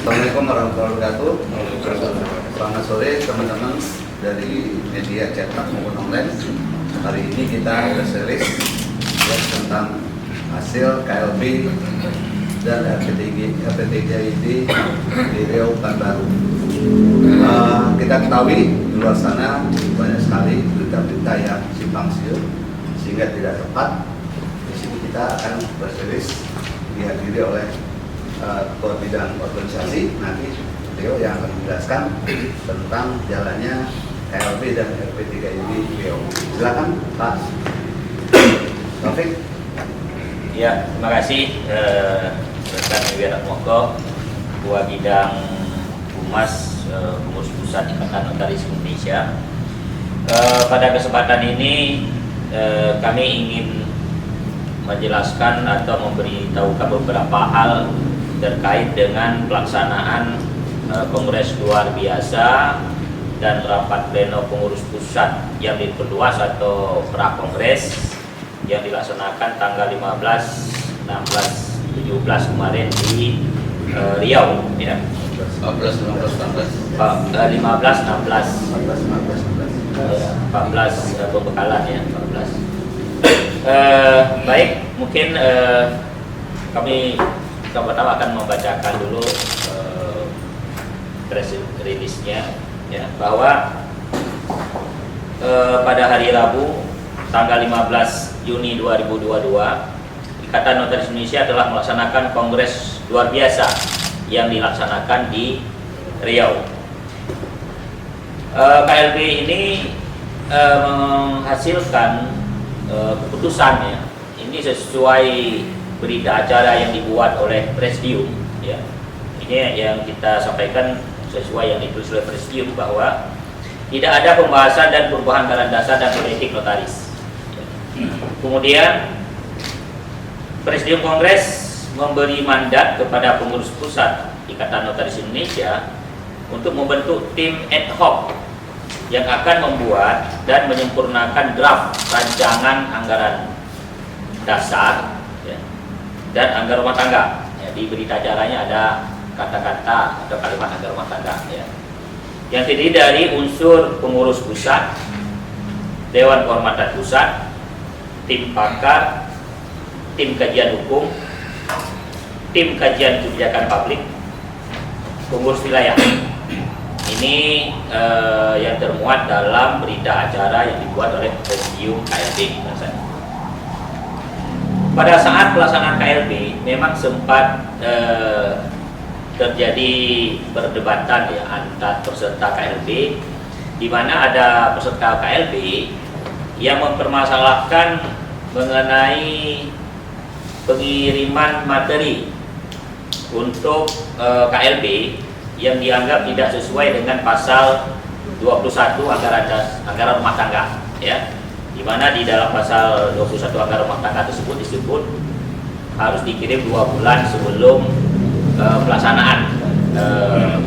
Assalamualaikum warahmatullahi wabarakatuh. Selamat sore teman-teman dari media cetak maupun online. Hari ini kita rilis tentang hasil KLB dan RP3ID di Riau Pekanbaru. Kita ketahui di luar sana banyak sekali berita-berita yang simpang siur sehingga tidak tepat. Di sini kita akan rilis dihadiri oleh Ketua Bidang Organisasi, nanti beliau yang akan menjelaskan tentang jalannya KLB dan RP3ID Riau. Silakan Pak Taufik. Ya, terima kasih rekan Wiratmoko, Ketua Bidang Humas Pengurus Pusat Ikatan Notaris Indonesia. Pada kesempatan ini kami ingin menjelaskan atau memberitahukan beberapa hal terkait dengan pelaksanaan kongres luar biasa dan rapat pleno pengurus pusat yang diperluas atau pra-kongres yang dilaksanakan tanggal 15, 16, 17 kemarin di Riau, ya. 15, 16, 16. 15, 16, 14 pembekalan ya, 14. Baik, mungkin kami pertama akan membacakan dulu press release-nya, ya, bahwa pada hari Rabu tanggal 15 Juni 2022 Ikatan Notaris Indonesia telah melaksanakan kongres luar biasa yang dilaksanakan di Riau. KLB ini menghasilkan keputusannya ini sesuai berita acara yang dibuat oleh Presidium, ya. Ini yang kita sampaikan sesuai yang ditulis oleh Presidium, bahwa tidak ada pembahasan dan perubahan anggaran dasar dan kode etik notaris. Kemudian Presidium Kongres memberi mandat kepada pengurus pusat Ikatan Notaris Indonesia untuk membentuk tim ad hoc yang akan membuat dan menyempurnakan draft rancangan anggaran dasar, ya, dan anggaran rumah tangga. Ya, di berita acaranya ada kata-kata atau kalimat anggaran rumah tangga, ya, yang terdiri dari unsur pengurus pusat, Dewan Kehormatan Pusat, tim pakar, tim kajian hukum, tim kajian kebijakan publik, pengurus wilayah. Ini yang termuat dalam berita acara yang dibuat oleh Presidium KLB. Pada saat pelaksanaan KLB memang sempat terjadi perdebatan, ya, antar peserta KLB, di mana ada peserta KLB yang mempermasalahkan mengenai pengiriman materi untuk KLB yang dianggap tidak sesuai dengan pasal 21 anggaran rumah tangga, ya, di mana di dalam pasal 21 anggaran rumah tangga tersebut disebut harus dikirim 2 bulan sebelum pelaksanaan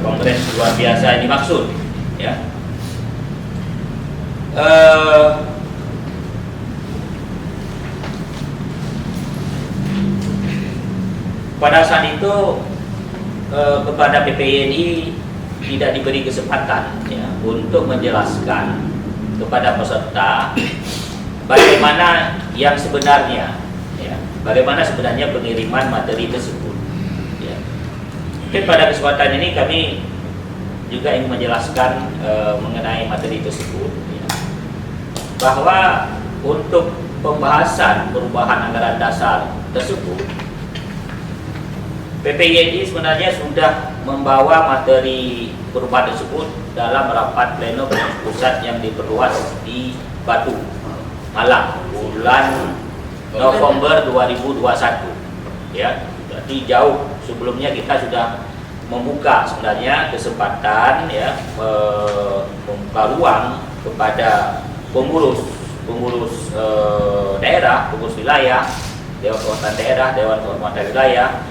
kongres luar biasa yang dimaksud, ya. Pada saat itu kepada PPINI tidak diberi kesempatan, ya, untuk menjelaskan kepada peserta bagaimana yang sebenarnya, ya, bagaimana sebenarnya pengiriman materi tersebut, ya. Mungkin pada kesempatan ini kami juga ingin menjelaskan mengenai materi tersebut, ya, bahwa untuk pembahasan perubahan anggaran dasar tersebut PPINI sebenarnya sudah membawa materi perubahan tersebut dalam rapat pleno pengurus pusat yang diperluas di Batu, Malang, bulan November 2021. Ya, berarti jauh sebelumnya kita sudah membuka sebenarnya kesempatan, ya, membuka ruang kepada pengurus daerah, pengurus wilayah, Dewan Kehormatan Daerah, Dewan Kehormatan Wilayah,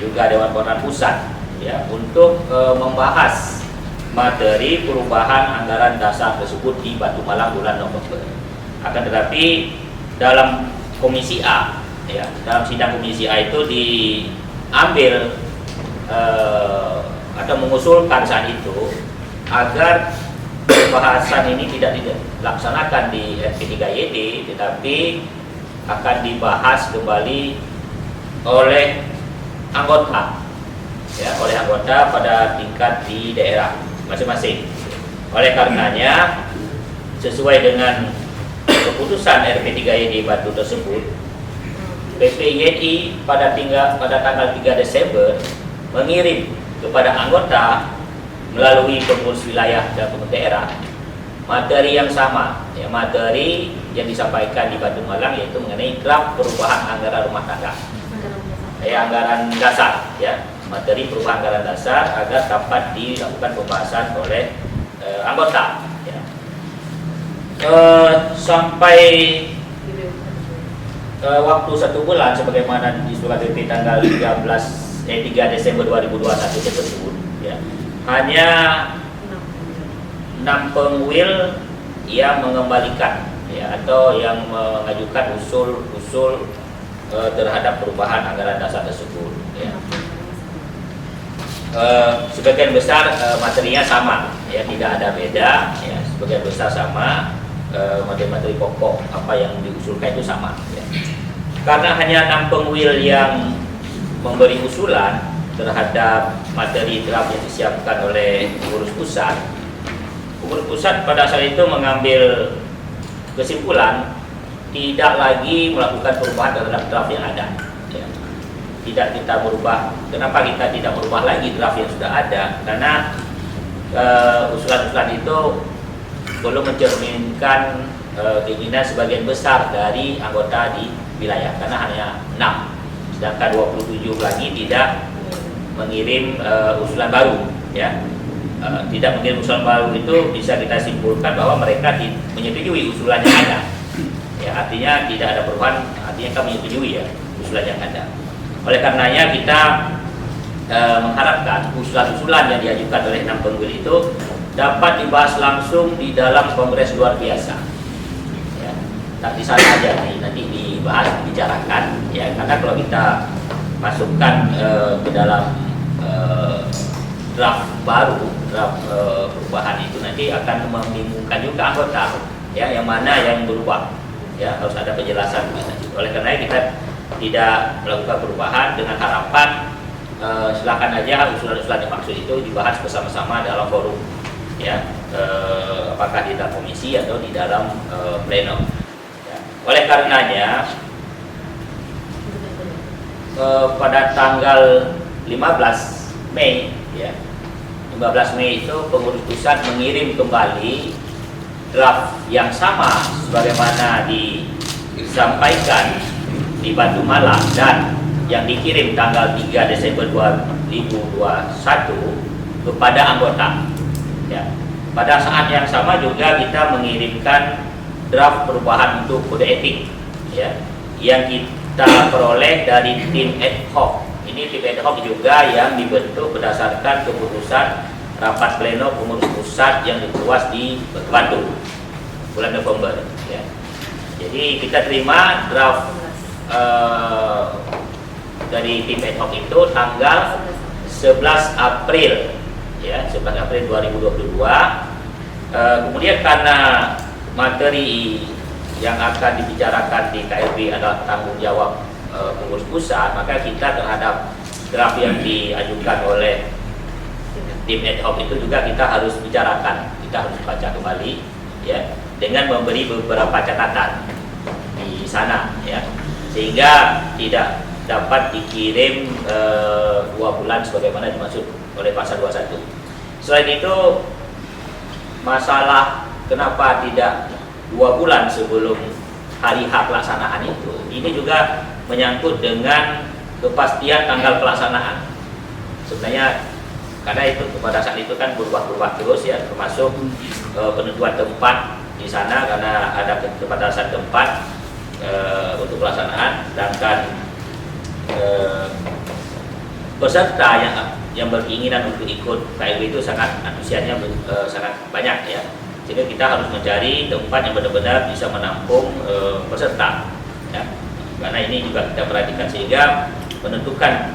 juga Dewan Kehormatan Pusat, ya, untuk membahas materi perubahan anggaran dasar tersebut di Batu Malang bulan November. Akan tetapi dalam Komisi A, ya, dalam sidang Komisi A itu diambil atau mengusulkan saat itu agar pembahasan ini tidak dilaksanakan di RP3YD, tetapi akan dibahas kembali oleh anggota, ya, oleh anggota pada tingkat di daerah masing-masing. Oleh karenanya, sesuai dengan keputusan RP3YD Batu tersebut, PPYDI pada tanggal 3 Desember mengirim kepada anggota melalui pengurus wilayah dan pengurus daerah materi yang sama, ya, materi yang disampaikan di Batu Malang, yaitu mengenai draft perubahan anggaran rumah tangga, anggaran dasar, ya, materi perubahan anggaran dasar agar dapat dilakukan pembahasan oleh anggota, ya. Sampai waktu 1 bulan sebagaimana di surat PP tanggal 3 Desember 2021 tersebut, ya, hanya 6 pengwil yang mengembalikan, ya, atau yang mengajukan usul terhadap perubahan anggaran dasar tersebut, ya. Sebagian besar materinya sama, ya, tidak ada beda, ya, sebagian besar sama, materi-materi pokok apa yang diusulkan itu sama, ya. Karena hanya 6 pengwil yang memberi usulan terhadap materi draft yang disiapkan oleh pengurus pusat pada saat itu mengambil kesimpulan tidak lagi melakukan perubahan terhadap draft yang ada, ya. Tidak kita merubah. Kenapa kita tidak merubah lagi draft yang sudah ada? Karena usulan-usulan itu belum mencerminkan keinginan sebagian besar dari anggota di wilayah, karena hanya 6, sedangkan 27 lagi tidak mengirim usulan baru, ya. Tidak mengirim usulan baru itu bisa kita simpulkan bahwa mereka menyetujui usulan yang ada, ya, artinya tidak ada perubahan, artinya kami menyetujui, ya, usulan yang ada. Oleh karenanya kita mengharapkan usulan-usulan yang diajukan oleh 6 pengwil itu dapat dibahas langsung di dalam kongres luar biasa, ya. Tak di sana aja nanti dibahas, dibicarakan, ya, karena kalau kita masukkan ke dalam draft baru, draft perubahan itu nanti akan membingungkan juga anggota, ya, yang mana yang berubah, ya, harus ada penjelasan. Oleh karena kita tidak melakukan perubahan dengan harapan silakan aja usulan-usulan yang maksud itu dibahas bersama-sama dalam forum, ya, apakah di dalam komisi atau di dalam pleno, ya. Oleh karenanya pada tanggal 15 Mei, ya, 15 Mei itu pengurus pusat mengirim kembali draft yang sama sebagaimana disampaikan di Batu Malang dan yang dikirim tanggal 3 Desember 2021 kepada anggota, ya. Pada saat yang sama juga kita mengirimkan draft perubahan untuk kode etik, ya, yang kita peroleh dari tim ad hoc. Ini tim ad hoc juga yang dibentuk berdasarkan keputusan rapat pleno pengurus pusat yang dibuat di Batu bulan November, ya. Jadi kita terima draft dari tim ad hoc itu tanggal 11 April, ya, 11 April 2022. Kemudian karena materi yang akan dibicarakan di KLB adalah tanggung jawab pengurus pusat, maka kita terhadap draft yang diajukan oleh tim ad hoc itu juga kita harus bicarakan, kita harus baca kembali, ya, dengan memberi beberapa catatan di sana, ya, sehingga tidak dapat dikirim 2 bulan sebagaimana dimaksud oleh pasal 21. Selain itu, masalah kenapa tidak 2 bulan sebelum hari H pelaksanaan itu, ini juga menyangkut dengan kepastian tanggal pelaksanaan. Sebenarnya karena itu pada saat itu kan berubah-ubah terus, ya, termasuk penentuan tempat di sana karena ada keterbatasan tempat untuk pelaksanaan, sedangkan peserta yang berkeinginan untuk ikut KLB itu sangat antusiasnya sangat banyak, ya. Sehingga kita harus mencari tempat yang benar-benar bisa menampung peserta, ya. Karena ini juga kita perhatikan sehingga menentukan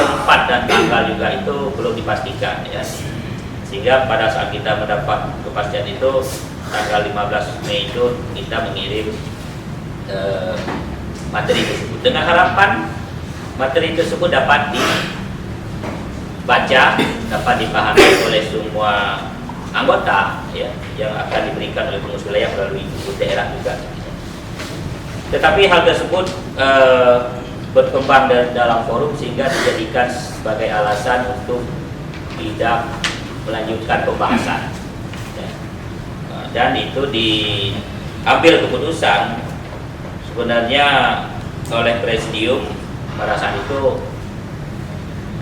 tempat dan tanggal juga itu belum dipastikan ya. Sehingga pada saat kita mendapat kepastian itu tanggal 15 Mei itu kita mengirim materi tersebut dengan harapan materi tersebut dapat dibaca, dapat dipahami oleh semua anggota ya, yang akan diberikan oleh pengurus wilayah melalui ibu daerah juga. Tetapi hal tersebut berkembang dalam forum sehingga dijadikan sebagai alasan untuk tidak melanjutkan pembahasan ya. Dan itu diambil keputusan sebenarnya oleh presidium pada saat itu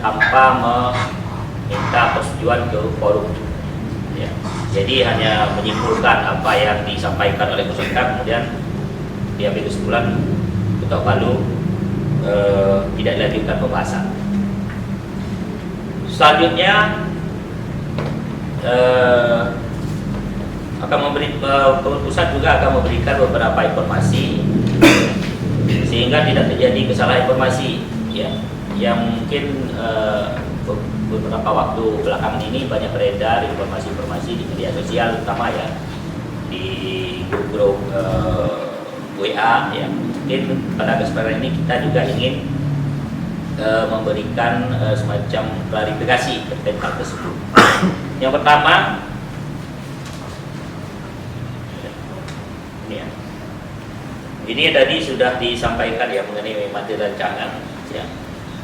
tanpa meminta persetujuan ke forum ya. Jadi hanya menyimpulkan apa yang disampaikan oleh peserta, kemudian diambil kesimpulan ketok palu tidak dilanjutkan pembahasan. Selanjutnya pusat juga akan memberikan beberapa informasi sehingga tidak terjadi kesalahan informasi ya, yang mungkin beberapa waktu belakangan ini banyak beredar informasi-informasi di media sosial, terutama ya di grup-grup WA ya. Mungkin pada kesempatan ini kita juga ingin memberikan semacam klarifikasi terkait hal tersebut. Yang pertama, ini tadi sudah disampaikan ya mengenai materi rancangan ya.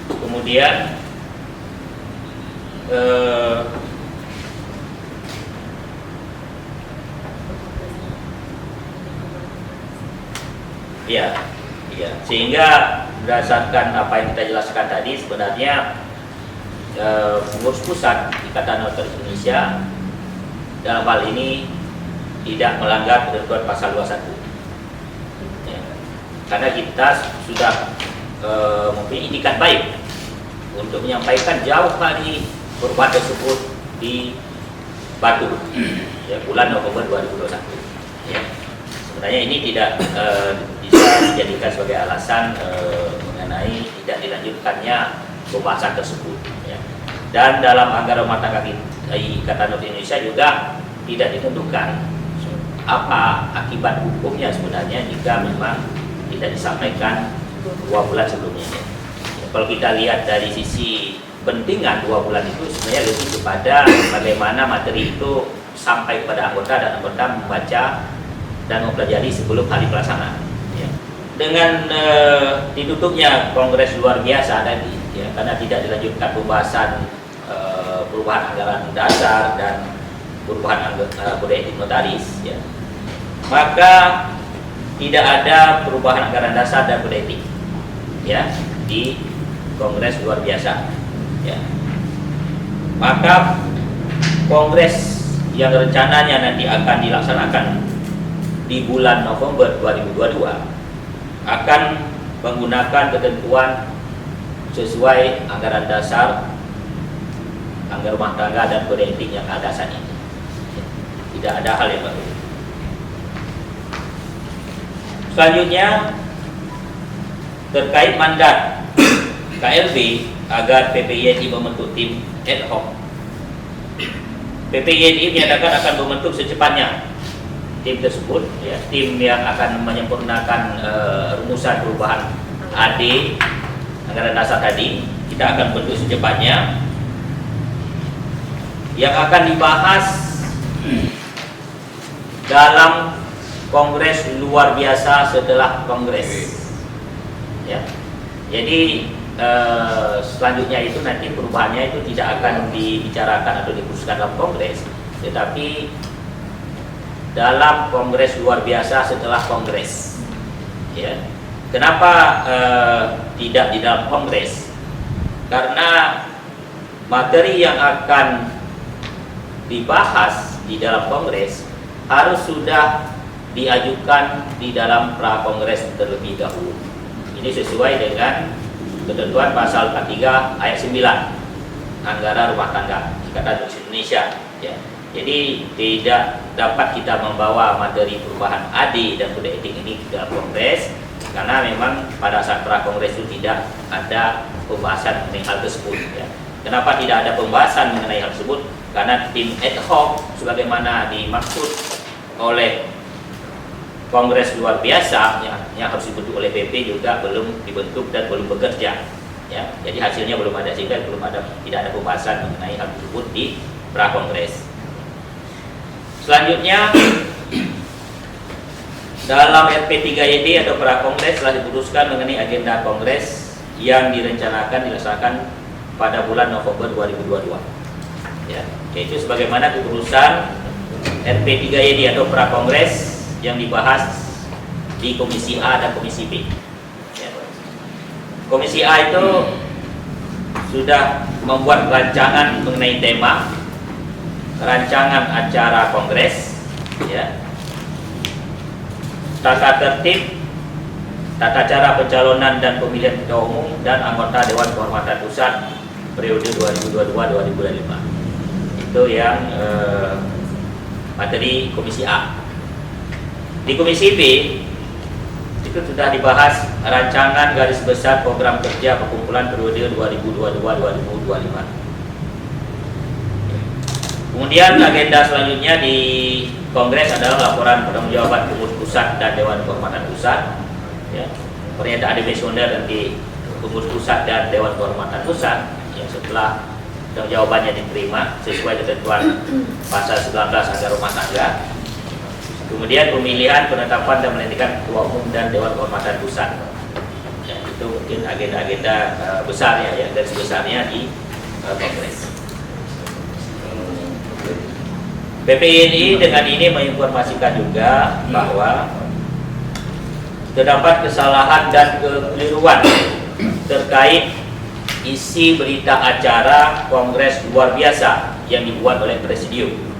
Kemudian sehingga berdasarkan apa yang kita jelaskan tadi sebenarnya pengurus pusat Ikatan Notaris Indonesia dalam hal ini tidak melanggar ketentuan pasal 21 ya. Karena kita sudah mempunyai itikat baik untuk menyampaikan jauh hari perubahan tersebut di Batu ya, bulan November 2021 ya. Sebenarnya ini tidak bisa dijadikan sebagai alasan mengenai tidak dilanjutkannya pembahasan tersebut ya. Dan dalam anggaran rumah tangga Ikatan Notaris Indonesia juga tidak ditentukan apa akibat hukumnya sebenarnya jika memang tidak disampaikan 2 bulan sebelumnya ya. Kalau kita lihat dari sisi pentingan 2 bulan itu sebenarnya lebih kepada bagaimana materi itu sampai kepada anggota dan anggota membaca dan mempelajari sebelum hari pelaksanaan ya. Dengan ditutupnya kongres luar biasa tadi ya, karena tidak dilanjutkan pembahasan perubahan anggaran dasar dan perubahan kode etik notaris ya, maka tidak ada perubahan anggaran dasar dan kode etik ya di kongres luar biasa ya. Maka kongres yang rencananya nanti akan dilaksanakan di bulan November 2022 akan menggunakan ketentuan sesuai anggaran dasar, anggaran rumah tangga dan kode etik yang ada saat ini. Tidak ada hal yang baru. Selanjutnya terkait mandat KLB agar PPINI membentuk tim ad hoc. PPINI menyatakan akan membentuk secepatnya tim tersebut ya, tim yang akan menyempurnakan rumusan perubahan AD anggaran dasar tadi. Kita akan bentuk secepatnya, yang akan dibahas dalam kongres luar biasa setelah kongres ya. Jadi selanjutnya itu nanti perubahannya itu tidak akan dibicarakan atau diputuskan dalam kongres, tetapi dalam kongres luar biasa setelah kongres ya. Kenapa tidak di dalam kongres? Karena materi yang akan dibahas di dalam kongres harus sudah diajukan di dalam pra-kongres terlebih dahulu. Ini sesuai dengan ketentuan pasal 43 ayat 9 anggaran rumah tangga Ikatan Notaris Indonesia ya. Jadi tidak dapat kita membawa materi perubahan AD dan kode etik ini ke dalam kongres karena memang pada saat prakongres itu tidak ada pembahasan mengenai hal tersebut. Ya. Kenapa tidak ada pembahasan mengenai hal tersebut? Karena tim ad hoc sebagaimana dimaksud oleh kongres luar biasa yang harus dibentuk oleh PP juga belum dibentuk dan belum bekerja. Ya, jadi hasilnya belum ada sehingga tidak ada pembahasan mengenai hal tersebut di prakongres. Selanjutnya dalam RP3YD atau prakongres telah diputuskan mengenai agenda kongres yang direncanakan dilaksanakan pada bulan November 2022. Ya, yaitu sebagaimana keputusan RP3YD atau prakongres yang dibahas di Komisi A dan Komisi B. Komisi A itu sudah membuat rancangan mengenai tema, rancangan acara kongres, ya, tata tertib, tata cara pencalonan dan pemilihan ketua umum dan anggota Dewan Kehormatan Pusat periode 2022-2025. Itu yang materi Komisi A. Di Komisi B itu sudah dibahas rancangan garis besar program kerja perkumpulan periode 2022-2025. Kemudian agenda selanjutnya di Kongres adalah laporan pertanggungjawaban pengurus pusat dan Dewan Kehormatan Pusat. Ya, pernyataan dimisioner dari pengurus pusat dan Dewan Kehormatan Pusat yang setelah jawabannya diterima sesuai ketentuan pasal 19 Anggaran Rumah Tangga. Kemudian pemilihan, penetapan dan pelantikan ketua umum dan Dewan Kehormatan Pusat. Ya, itu mungkin agenda-agenda besar ya, yang garis besarnya di Kongres. PPINI dengan ini menginformasikan juga bahwa terdapat kesalahan dan kekeliruan terkait isi berita acara Kongres luar biasa yang dibuat oleh Presidium.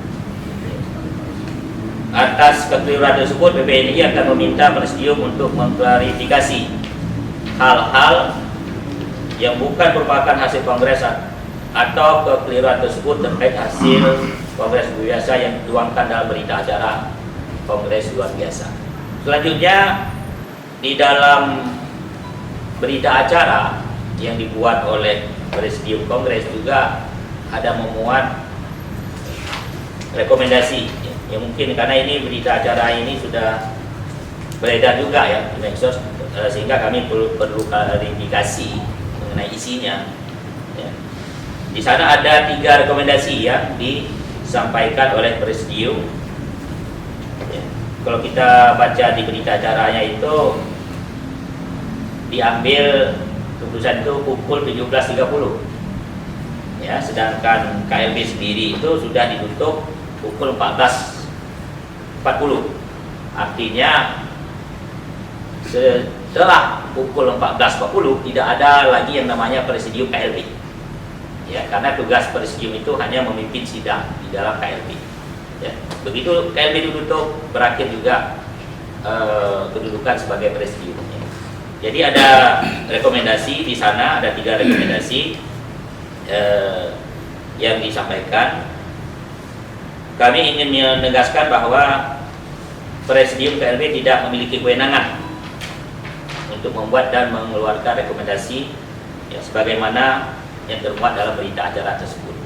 Atas kekeliruan tersebut, PPINI akan meminta Presidium untuk mengklarifikasi hal-hal yang bukan merupakan hasil Kongres atau kekeliruan tersebut terkait hasil Kongres luar biasa yang dituangkan dalam berita acara Kongres luar biasa. Selanjutnya, di dalam berita acara yang dibuat oleh Presidium Kongres juga ada memuat rekomendasi. Ya mungkin karena ini berita acara ini sudah beredar juga ya di medsos, sehingga kami perlu klarifikasi mengenai isinya. Ya. Di sana ada 3 rekomendasi yang disampaikan oleh Presidium. Ya. Kalau kita baca di berita acaranya itu diambil keputusan itu pukul 17.30. Ya, sedangkan KLB sendiri itu sudah ditutup pukul 14.40. Artinya setelah pukul 14.40 tidak ada lagi yang namanya Presidium KLB. Ya, karena tugas Presidium itu hanya memimpin sidang di dalam KLB. Ya, begitu KLB ditutup, berakhir juga kedudukan sebagai Presidium. Ya. Jadi ada rekomendasi di sana, ada 3 rekomendasi yang disampaikan. Kami ingin menegaskan bahwa Presidium KLB tidak memiliki kewenangan untuk membuat dan mengeluarkan rekomendasi ya, sebagaimana yang termuat dalam berita acara tersebut.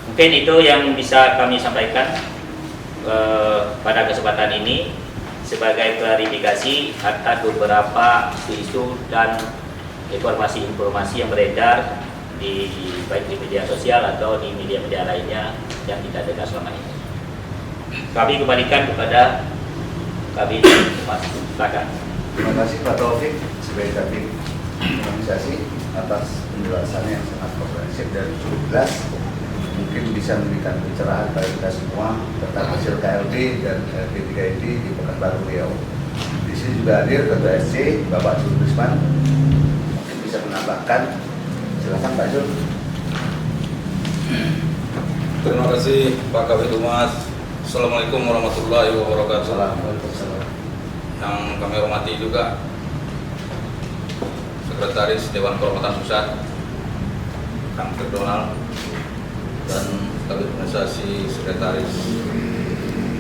Mungkin itu yang bisa kami sampaikan pada kesempatan ini sebagai klarifikasi atas beberapa isu dan informasi-informasi yang beredar baik di media sosial atau di media-media lainnya yang kita dengar selama ini. Kami kembalikan kepada Kabit Mas. Silakan. Terima kasih Pak Taufik sebagai Kabit Organisasi atas penjelasannya yang sangat komprehensif dan cukup jelas. Mungkin bisa memberikan pencerahan pada kita semua tentang hasil KLB dan RP3YD di Pekanbaru Riau. Di sini juga hadir Ketua SC Bapak Zul Risman. Mungkin bisa menambahkan. Silakan Pak Zul. Terima kasih Pak Kabid Humas. Assalamualaikum warahmatullahi wabarakatuh. Waalaikumsalam. Yang kami hormati juga Sekretaris Dewan Kehormatan Pusat Kang Donald dan Kabit Organisasi Sekretaris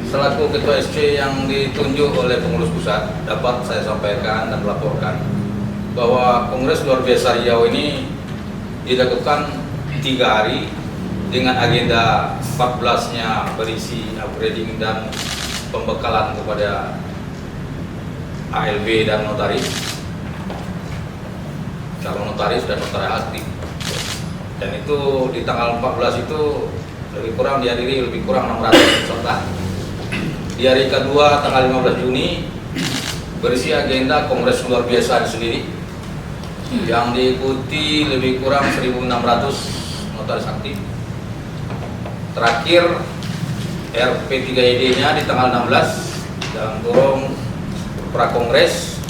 1 selaku Ketua SC yang ditunjuk oleh pengurus pusat, dapat saya sampaikan dan melaporkan bahwa Kongres Luar Biasa Riau ini dilakukan 3 hari dengan agenda 14-nya berisi upgrading dan pembekalan kepada ALB dan notaris, calon notaris dan notaris aktif. Dan itu di tanggal 14 itu dihadiri lebih kurang 600 peserta. Di hari kedua tanggal 15 Juni berisi agenda Kongres Luar Biasa sendiri yang diikuti lebih kurang 1.600 notaris aktif. Terakhir RP3ID-nya di tanggal 16 dalam kurung prakongres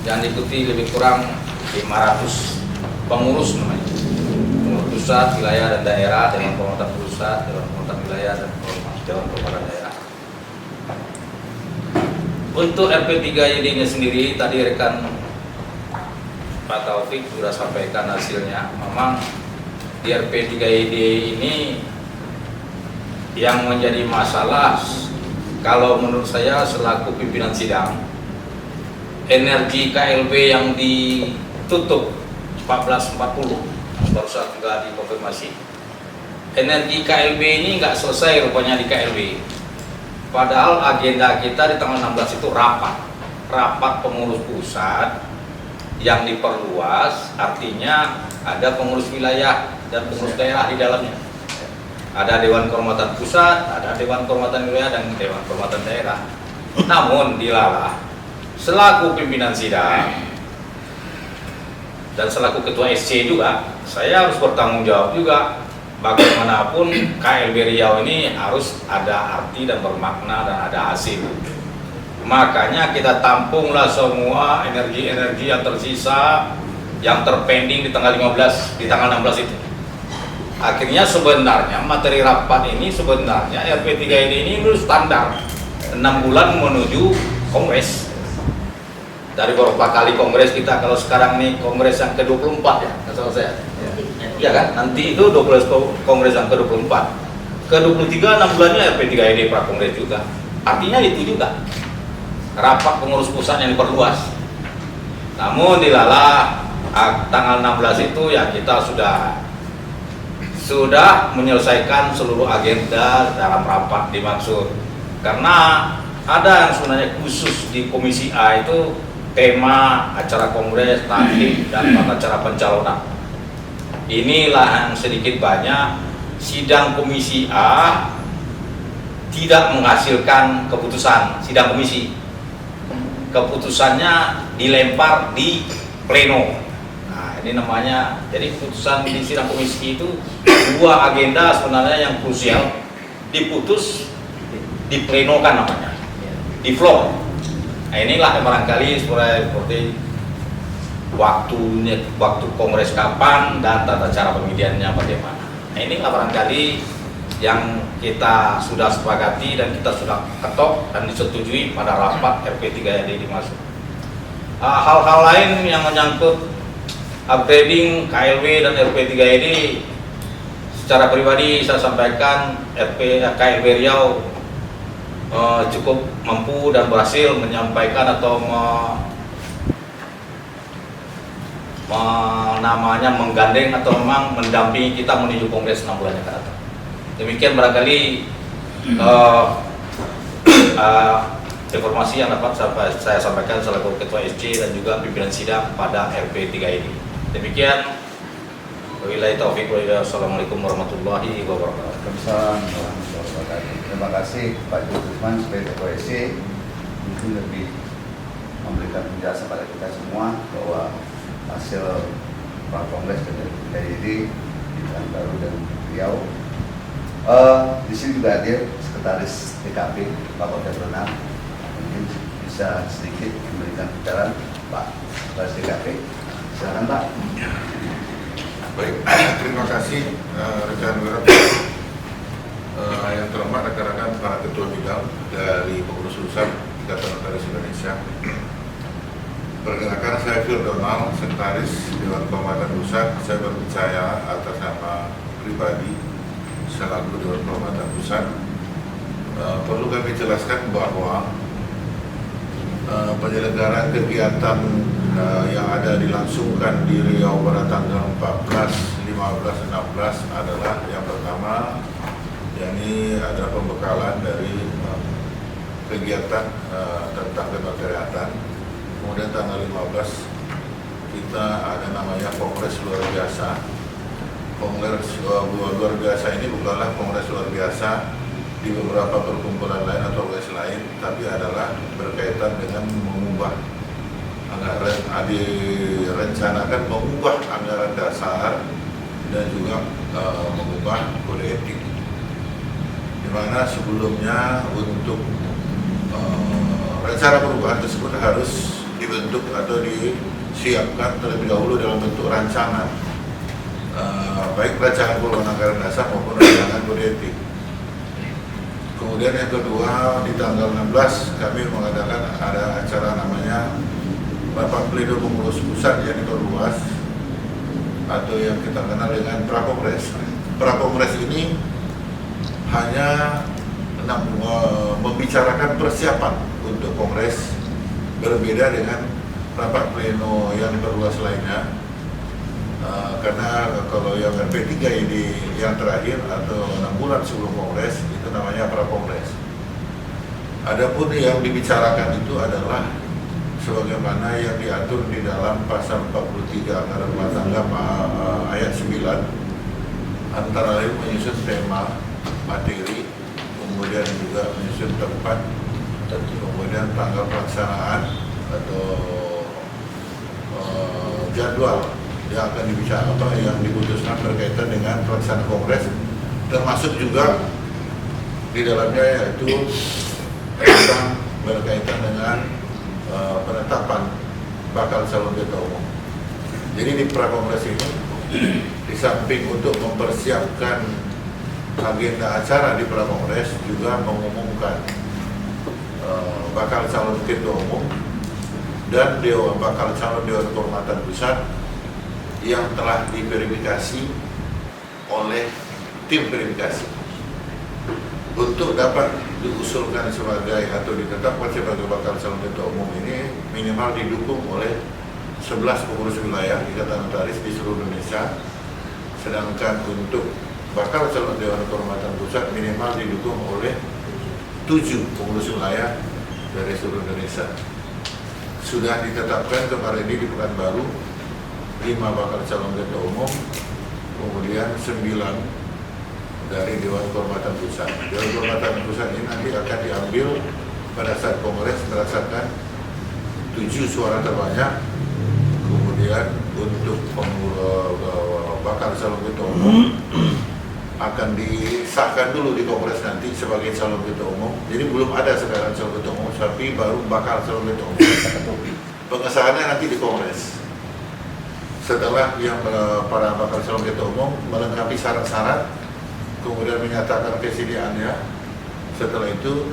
yang diikuti lebih kurang 500 pengurus namanya. Pengurus pusat, wilayah dan daerah, Dewan Kehormatan Pusat, Dewan Kehormatan Wilayah dan Dewan Kehormatan Daerah. Untuk RP3ID-nya sendiri tadi rekan Pak Taufik sudah sampaikan hasilnya. Memang di RP3ID ini yang menjadi masalah kalau menurut saya selaku pimpinan sidang, energi KLB yang ditutup 1440 baru saat juga dikonfirmasi, energi KLB ini nggak selesai rupanya di KLB. Padahal agenda kita di tanggal 16 itu rapat pengurus pusat yang diperluas, artinya ada pengurus wilayah dan pengurus daerah di dalamnya. Ada Dewan Kehormatan Pusat, ada Dewan Kehormatan Wilayah dan Dewan Kehormatan Daerah. Namun dilalah selaku pimpinan sidang dan selaku ketua SC juga, saya harus bertanggung jawab juga. Bagaimanapun KLB Riau ini harus ada arti dan bermakna dan ada hasil. Makanya kita tampunglah semua energi-energi yang tersisa yang terpending di tanggal 15, di tanggal 16 itu. Akhirnya sebenarnya materi rapat ini sebenarnya RP3ID ini menurut standar 6 bulan menuju kongres. Dari beberapa kali kongres kita, kalau sekarang nih kongres yang ke-24 ya, salah saya. Iya kan? Nanti itu 12 kongres yang ke-24. Ke-23 6 bulannya RP3ID prakongres juga. Artinya itu juga rapat pengurus pusat yang diperluas. Namun dilalah tanggal 16 itu ya kita sudah menyelesaikan seluruh agenda dalam rapat dimaksud. Karena ada yang sebenarnya khusus di Komisi A itu tema acara kongres, tatip dan tata cara pencalonan. Inilah yang sedikit banyak sidang Komisi A tidak menghasilkan keputusan sidang komisi. Keputusannya dilempar di pleno. Nah, ini namanya, jadi keputusan di sidang komisi itu 2 agenda sebenarnya yang krusial diputus di pleno kan namanya, di floor. Nah, inilah yang barangkali seperti waktu kongres kapan dan tata cara pemilihannya bagaimana. Nah, inilah barangkali yang kita sudah sepakati dan kita sudah ketok dan disetujui pada rapat RP3ID dimaksud. Hal-hal lain yang menyangkut upgrading KLB dan RP3ID secara pribadi saya sampaikan KLB Riau cukup mampu dan berhasil menyampaikan atau namanya menggandeng atau memang mendampingi kita menuju kongres 6 bulan yang akan datang. Demikian barangkali informasi yang dapat saya sampaikan selaku Ketua SC dan juga pimpinan sidang pada RP3 ini. Demikian, wabillahi taufiq wal hidayah. Assalamualaikum warahmatullahi wabarakatuh. Terima kasih Pak Julkifli sebagai Ketua SC, mungkin lebih memberikan penjelasan pada kita semua bahwa hasil prakongres dari di Pekanbaru dan Riau. Di sini juga hadir Sekretaris TKP Bapak Februari, mungkin bisa sedikit memberikan bicara Pak Sekretaris TKP. Silakan Pak. Baik, terima kasih rekan Wira. Yang terhormat rekan-rekan para ketua bidang dari pengurus pusat Ikatan Notaris Indonesia. Perkenalkan, saya Phil Donald, Sekretaris Dewan Kehormatan Pusat. Saya berbicara atas nama pribadi selaku Dewan Kehormatan Pusat. perlu kami jelaskan bahwa penyelenggaraan kegiatan yang ada dilangsungkan di Riau pada tanggal 14, 15, 16 adalah yang pertama, yakni adalah pembekalan dari kegiatan tentang kementerian. Kemudian tanggal 15 kita ada namanya Kongres Luar Biasa. Kongres luar biasa ini bukanlah kongres luar biasa di beberapa perkumpulan lain atau organisasi lain, tapi adalah berkaitan dengan mengubah anggaran, direncanakan mengubah anggaran dasar dan juga mengubah kode etik. Di mana sebelumnya untuk rencana perubahan tersebut harus dibentuk atau disiapkan terlebih dahulu dalam bentuk rancangan, baik rancangan perubahan anggaran dasar maupun rancangan kode etik. Kemudian yang kedua, di tanggal 16 kami mengadakan ada acara namanya Rapat Pleno Pengurus Pusat yang diperluas atau yang kita kenal dengan Prakongres. Prakongres ini hanya membicarakan persiapan untuk kongres, berbeda dengan rapat pleno yang diperluas lainnya. Karena kalau yang P3 ini yang terakhir atau 6 bulan sebelum kongres itu namanya prakongres. Adapun yang dibicarakan itu adalah sebagaimana yang diatur di dalam pasal 43 anggaran rumah tangga ayat 9, antara lain menyusun tema, materi, kemudian juga menyusun tempat, kemudian tanggal pelaksanaan atau jadwal yang akan dibicarakan, yang diputuskan berkaitan dengan pelaksanaan kongres, termasuk juga di dalamnya yaitu tentang berkaitan dengan penetapan bakal calon ketua umum. Jadi di prakongres ini, di samping untuk mempersiapkan agenda acara di prakongres, juga mengumumkan bakal calon ketua umum dan bakal calon Dewan Kehormatan Pusat yang telah diverifikasi oleh tim verifikasi untuk dapat diusulkan sebagai atau ditetapkan sebagai bakal calon ketua umum. Ini minimal didukung oleh 11 pengurus wilayah Ikatan Notaris di seluruh Indonesia, sedangkan untuk bakal calon Dewan Kehormatan Pusat minimal didukung oleh 7 pengurus wilayah dari seluruh Indonesia. Sudah ditetapkan kemarin ini di Pekanbaru 5 bakal calon ketua umum, kemudian 9 dari Dewan Kehormatan Pusat. Dewan Kehormatan Pusat ini nanti akan diambil pada saat kongres berdasarkan 7 suara terbanyak. Kemudian untuk bakal calon ketua umum akan disahkan dulu di kongres nanti sebagai calon ketua umum. Jadi belum ada sekarang calon ketua umum, tapi baru bakal calon ketua umum. Pengesahannya nanti di kongres. Setelah yang para bakal calon ketua umum melengkapi syarat-syarat, kemudian menyatakan kesediaannya, setelah itu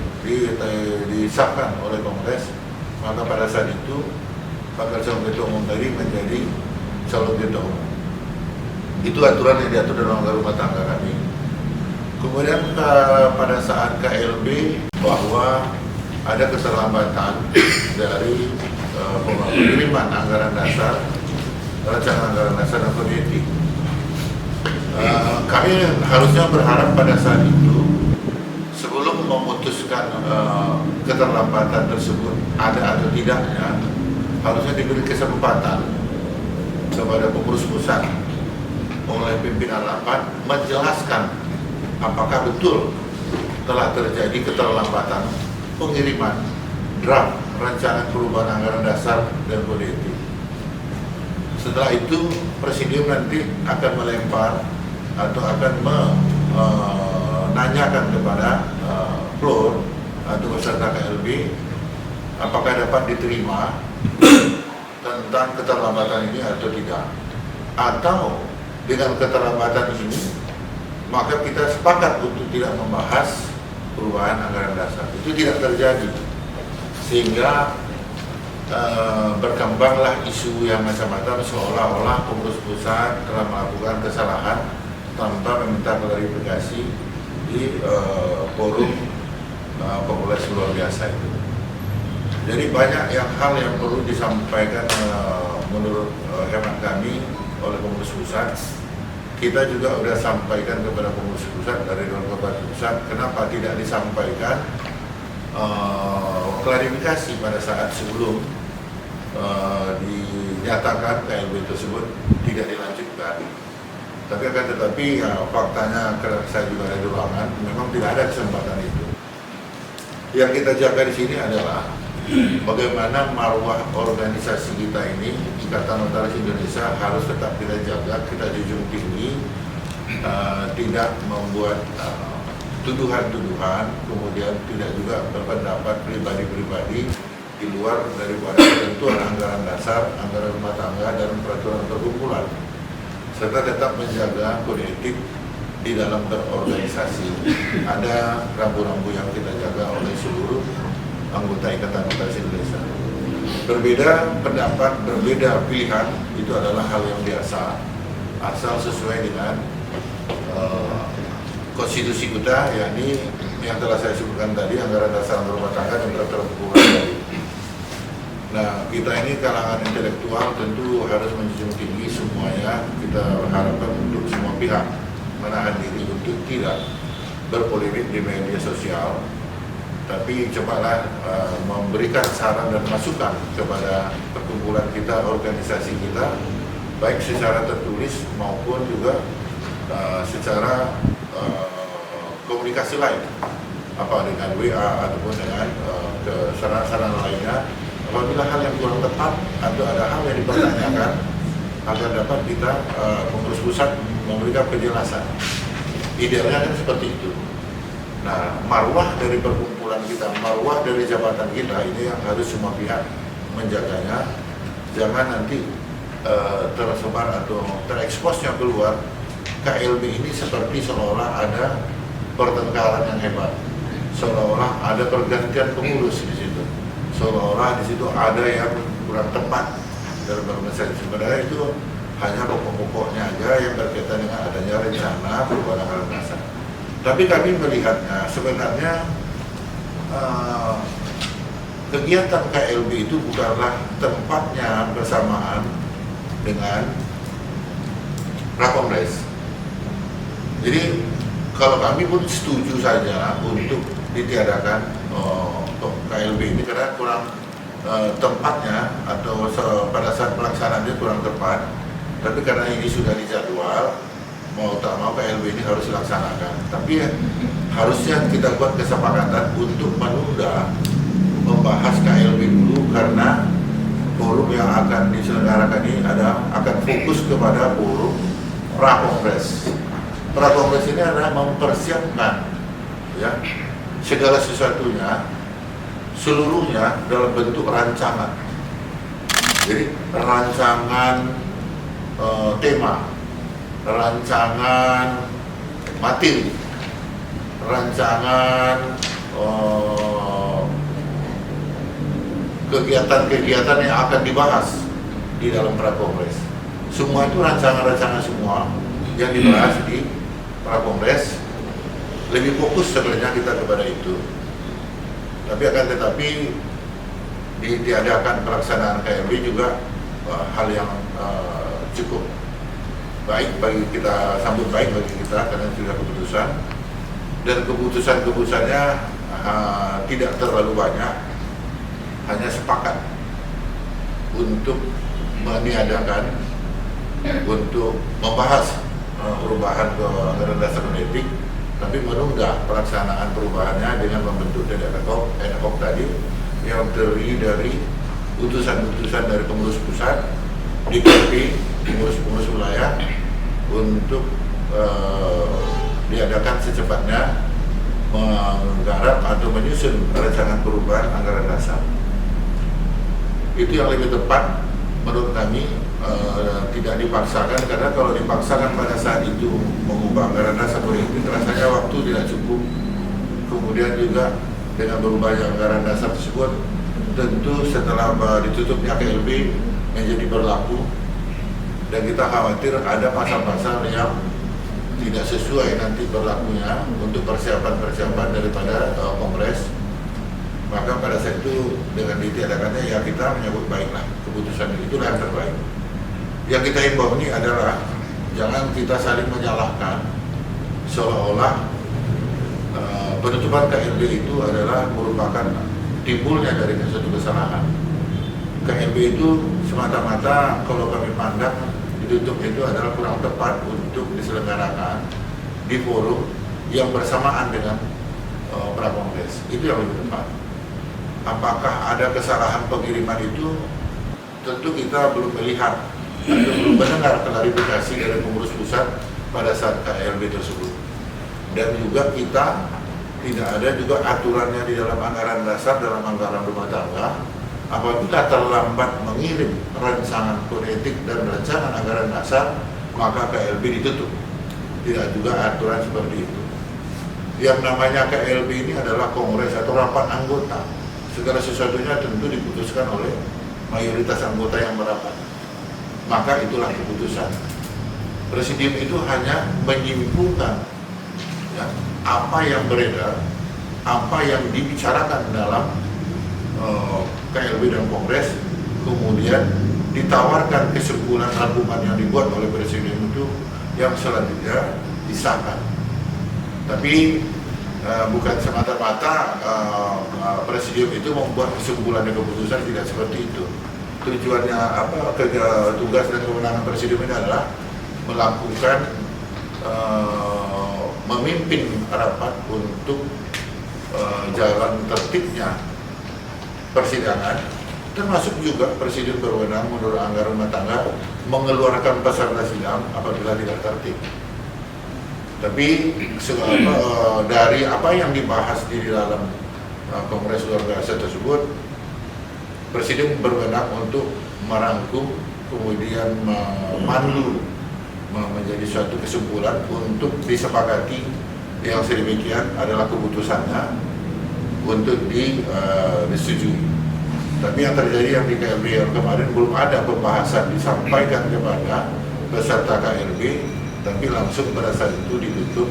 disahkan oleh kongres, maka pada saat itu bakal calon ketua umum tadi menjadi calon ketua umum. Itu aturan yang diatur dalam anggaran rumah tangga kami. Kemudian pada saat KLB bahwa ada keterlambatan dari pengiriman anggaran dasar, rancangan anggaran dasar dan kode etik. Kami harusnya berharap pada saat itu, sebelum memutuskan keterlambatan tersebut ada atau tidaknya, harusnya diberi kesempatan kepada pengurus pusat oleh pimpinan rapat menjelaskan apakah betul telah terjadi keterlambatan pengiriman draft rancangan perubahan anggaran dasar dan kode etik. Setelah itu presidium nanti akan melempar atau akan menanyakan kepada floor atau peserta KLB apakah dapat diterima tentang keterlambatan ini atau tidak, atau dengan keterlambatan ini maka kita sepakat untuk tidak membahas perubahan anggaran dasar. Itu tidak terjadi, sehingga berkembanglah isu yang macam-macam seolah-olah pengurus pusat telah melakukan kesalahan tanpa meminta klarifikasi di forum Kongres luar biasa itu. Jadi banyak hal yang perlu disampaikan menurut hemat kami oleh pengurus pusat. Kita juga sudah sampaikan kepada pengurus pusat dari Dewan Kabupaten Pusat, kenapa tidak disampaikan klarifikasi pada saat sebelum dinyatakan KLB tersebut tidak dilanjutkan. Tapi akan tetapi faktanya saya juga ada di ruangan, memang tidak ada kesempatan itu. Yang kita jaga di sini adalah bagaimana marwah organisasi kita ini, Ikatan Notaris Indonesia, harus tetap kita jaga, kita junjung tinggi, tidak membuat tuduhan-tuduhan, kemudian tidak juga berpendapat pribadi-pribadi di luar daripada ketentuan anggaran dasar, anggaran rumah tangga, dan peraturan perkumpulan, serta tetap menjaga kode etik di dalam berorganisasi. Ada rambu-rambu yang kita jaga oleh seluruh anggota Ikatan Notaris Indonesia. Berbeda pendapat, berbeda pilihan, itu adalah hal yang biasa, asal sesuai dengan konstitusi kita, yakni yang telah saya sebutkan tadi, anggaran dasar rumah tangga dan peraturan perkumpulan tadi. Nah, kita ini kalangan intelektual tentu harus menjunjung tinggi semuanya. Kita harapkan untuk semua pihak menahan diri untuk tidak berpolemik di media sosial, tapi cobalah memberikan saran dan masukan kepada perkumpulan kita, organisasi kita, baik secara tertulis maupun juga secara komunikasi lain, apa dengan WA ataupun dengan saran-saran lainnya. Apabila hal yang kurang tepat atau ada hal yang dipertanyakan, agar dapat kita pengurus pusat memberikan penjelasan. Idealnya kan seperti itu. Nah, marwah dari perkumpulan kita, marwah dari jabatan kita, ini yang harus semua pihak menjaganya. Jangan nanti tersebar atau tereksposnya keluar KLB ini seperti seolah-olah ada pertengkaran yang hebat, seolah-olah ada pergantian pengurus di situ, seolah-olah di situ ada yang kurang tepat dalam organisasi. Sebenarnya itu hanya pokok-pokoknya aja yang berkaitan dengan adanya rencana perubahan anggaran dasar. Tapi kami melihatnya sebenarnya kegiatan KLB itu bukanlah tempatnya bersamaan dengan Rakongres. Jadi kalau kami pun setuju saja untuk ditiadakan KLB ini karena kurang tempatnya atau pada saat pelaksanaannya kurang tepat. Tapi karena ini sudah dijadwal, mau tak mau KLB ini harus dilaksanakan. Tapi harusnya kita buat kesepakatan untuk menunda membahas KLB dulu, karena forum yang akan diselenggarakan ini akan fokus kepada forum Prakongres. Prakongres ini adalah mempersiapkan ya segala sesuatunya, seluruhnya dalam bentuk rancangan. Jadi rancangan tema, rancangan materi, rancangan kegiatan-kegiatan yang akan dibahas di dalam Prakongres. Semua itu rancangan-rancangan semua yang dibahas di Prakongres. Lebih fokus sebenarnya kita kepada itu. Tapi akan tetapi ditiadakan pelaksanaan KLB juga hal yang cukup baik bagi kita, sambut baik bagi kita karena sudah keputusan, dan keputusannya tidak terlalu banyak, hanya sepakat untuk meniadakan, untuk membahas perubahan ke anggaran dasar etik, tapi menunda pelaksanaan perubahannya dengan membentuk ad hoc tadi yang terdiri dari utusan-utusan dari pengurus pusat, DKP, pengurus-pengurus wilayah, untuk diadakan secepatnya menggarap atau menyusun rancangan perubahan anggaran dasar. Itu yang lebih tepat menurut kami, tidak dipaksakan, karena kalau dipaksakan pada saat itu mengubah anggaran dasar politik, rasanya waktu tidak cukup. Kemudian juga dengan berubahnya anggaran dasar tersebut, tentu setelah ditutupnya KLB menjadi berlaku, dan kita khawatir ada pasal-pasal yang tidak sesuai nanti berlakunya untuk persiapan daripada Kongres, maka pada saat itu dengan ditiadakannya ya kita menyambut baiklah keputusan itulah yang terbaik. Yang kita himbau ini adalah jangan kita saling menyalahkan seolah-olah penutupan KLB itu adalah merupakan timbulnya dari suatu kesalahan. KLB itu semata-mata kalau kami pandang ditutup itu adalah kurang tepat untuk diselenggarakan di forum yang bersamaan dengan pra-kongres. Itu yang lebih tepat. Apakah ada kesalahan pengiriman itu? Tentu kita belum melihat atau belum mendengar klarifikasi dari pengurus pusat pada saat KLB tersebut. Dan juga kita tidak ada juga aturannya di dalam anggaran dasar, dalam anggaran rumah tangga. Apabila terlambat mengirim rancangan kode etik dan rancangan anggaran dasar, maka KLB ditutup. Tidak juga aturan seperti itu. Yang namanya KLB ini adalah kongres atau rapat anggota. Segala sesuatunya tentu diputuskan oleh mayoritas anggota yang merapat. Maka itulah keputusan. Presidium itu hanya menyimpulkan ya, apa yang beredar, apa yang dibicarakan dalam KLB dan Kongres, kemudian ditawarkan kesimpulan rangkuman yang dibuat oleh Presiden itu yang selanjutnya disahkan. Tapi bukan semata-mata Presidium itu membuat kesimpulan dan keputusan, tidak seperti itu. Tujuannya apa? Tugas dan kewenangan Presidium ini adalah melakukan memimpin rapat untuk jalan tertibnya persidangan, termasuk juga Presiden berwenang menurut anggaran rumah tangga mengeluarkan peserta sidang apabila tidak tertib. Tapi dari apa yang dibahas di dalam Kongres luar biasa tersebut, Presiden berwenang untuk merangkum, kemudian memandu menjadi suatu kesimpulan untuk disepakati yang sedemikian adalah keputusannya untuk disetujui. Tapi yang terjadi yang di KLB yang kemarin belum ada pembahasan disampaikan kepada peserta KLB, tapi langsung pada saat itu ditutup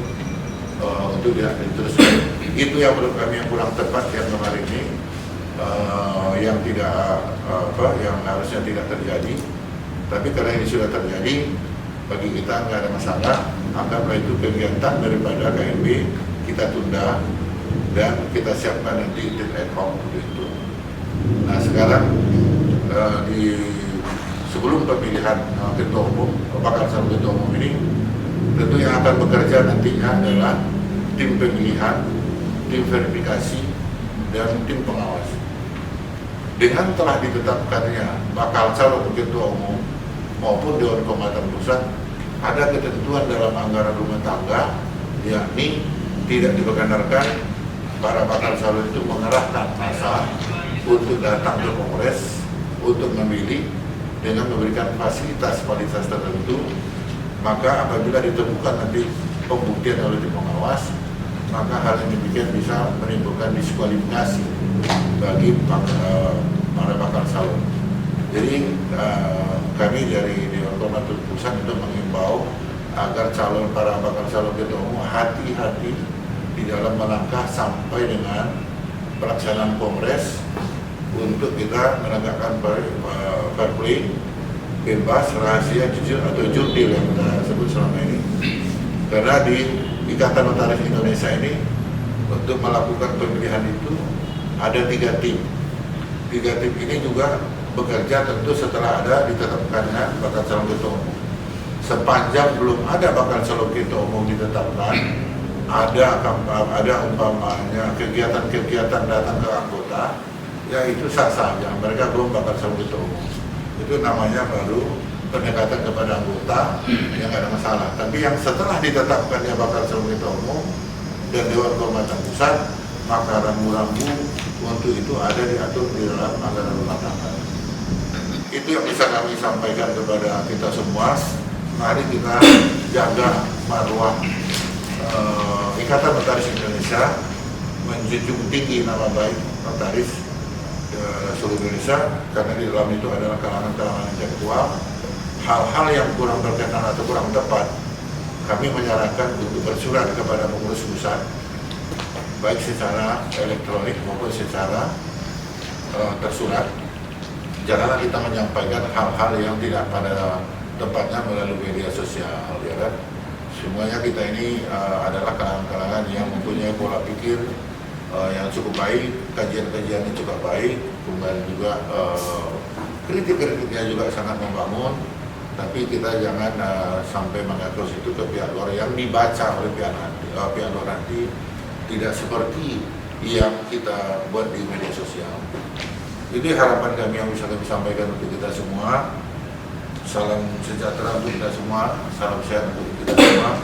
untuk diteruskan. Itu yang menurut kami yang kurang tepat yang kemarin ini, yang tidak yang harusnya tidak terjadi. Tapi karena ini sudah terjadi, bagi kita nggak ada masalah. Anggaplah itu kegiatan daripada KLB kita tunda dan kita siapkan nanti tim ad hoc itu. Nah sekarang sebelum pemilihan ketua umum, bakal calon ketua umum ini, tentu yang akan bekerja nantinya adalah tim pemilihan, tim verifikasi, dan tim pengawas. Dengan telah ditetapkannya bakal calon ketua umum maupun Dewan Kehormatan Pusat, ada ketentuan dalam anggaran rumah tangga, yakni tidak dibenarkan para bakal calon itu mengerahkan massa untuk datang ke Kongres untuk memilih dengan memberikan fasilitas tertentu. Maka apabila ditemukan nanti pembuktian oleh tim pengawas, maka hal yang demikian bisa menimbulkan diskualifikasi bagi para bakal calon. Jadi kami dari Dewan Kehormatan Pusat untuk mengimbau agar para bakal calon ketua umum hati-hati di dalam melangkah sampai dengan pelaksanaan Kongres untuk kita menegakkan fair play, bebas, rahasia, jujur atau jurdil yang kita sebut selama ini. Karena di Ikatan Notaris Indonesia ini untuk melakukan pemilihan itu ada 3 tim. 3 tim ini juga bekerja tentu setelah ada ditetapkannya bakal calon ketua umum. Sepanjang belum ada bakal calon ketua umum ditetapkan, ada umpamanya kegiatan-kegiatan datang ke anggota, ya itu sah saja. Mereka belum bakal calon ketua umum. Itu namanya baru pendekatan kepada anggota yang ada masalah. Tapi yang setelah ditetapkannya bakal calon ketua umum dan Dewan Kehormatan Pusat, maka rambu-rambu untuk itu ada diatur di dalam anggaran rumah tangga. Itu yang bisa kami sampaikan kepada kita semua. Mari kita jaga marwah Ikatan Notaris Indonesia, menjunjung tinggi nama baik notaris seluruh Indonesia, karena di dalam itu adalah kalangan-kalangan intelektual. Hal-hal yang kurang berkenan atau kurang tepat kami menyarankan untuk bersurat kepada pengurus pusat, baik secara elektronik maupun secara tersurat. Janganlah kita menyampaikan hal-hal yang tidak pada tempatnya melalui media sosial, ya kan? Semuanya kita ini adalah kalangan-kalangan yang mempunyai pola pikir yang cukup baik, kajian-kajiannya cukup baik, kemudian juga kritik-kritiknya juga sangat membangun. Tapi kita jangan sampai mengekspos itu ke pihak luar yang dibaca oleh pihak luar nanti tidak seperti yang kita buat di media sosial. Jadi harapan kami yang bisa kami sampaikan untuk kita semua. Salam sejahtera untuk kita semua, salam sehat untuk kita semua.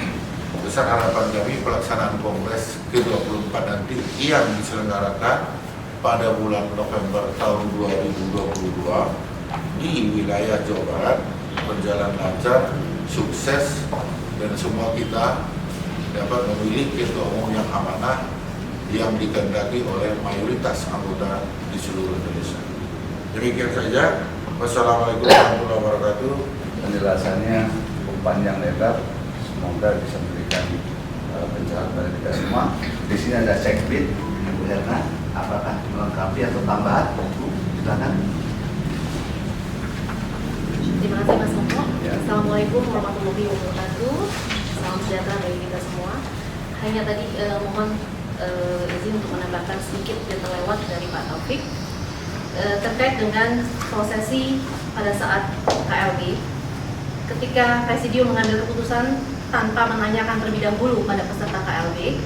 Besar harapan kami pelaksanaan Kongres ke-24 nanti yang diselenggarakan pada bulan November tahun 2022 di wilayah Jawa Barat berjalan lancar, sukses, dan semua kita dapat memilih ketua umum yang amanah yang dikehendaki oleh mayoritas anggota di seluruh Indonesia. Demikian saja. Wassalamualaikum warahmatullahi wabarakatuh. Penjelasannya cukup panjang lebar, semoga bisa memberikan pencerahan pada kita semua. Di sini ada checkbit, Bu Herna, apakah melengkapi atau tambahan? Silakan. Terima kasih Mas Moko. Ya. Assalamualaikum warahmatullahi wabarakatuh. Salam sejahtera bagi kita semua. Hanya tadi mohon izin untuk menambahkan sedikit yang terlewat dari Pak Taufik terkait dengan prosesi pada saat KLB. Ketika Presidium mengambil keputusan tanpa menanyakan terlebih dahulu pada peserta KLB,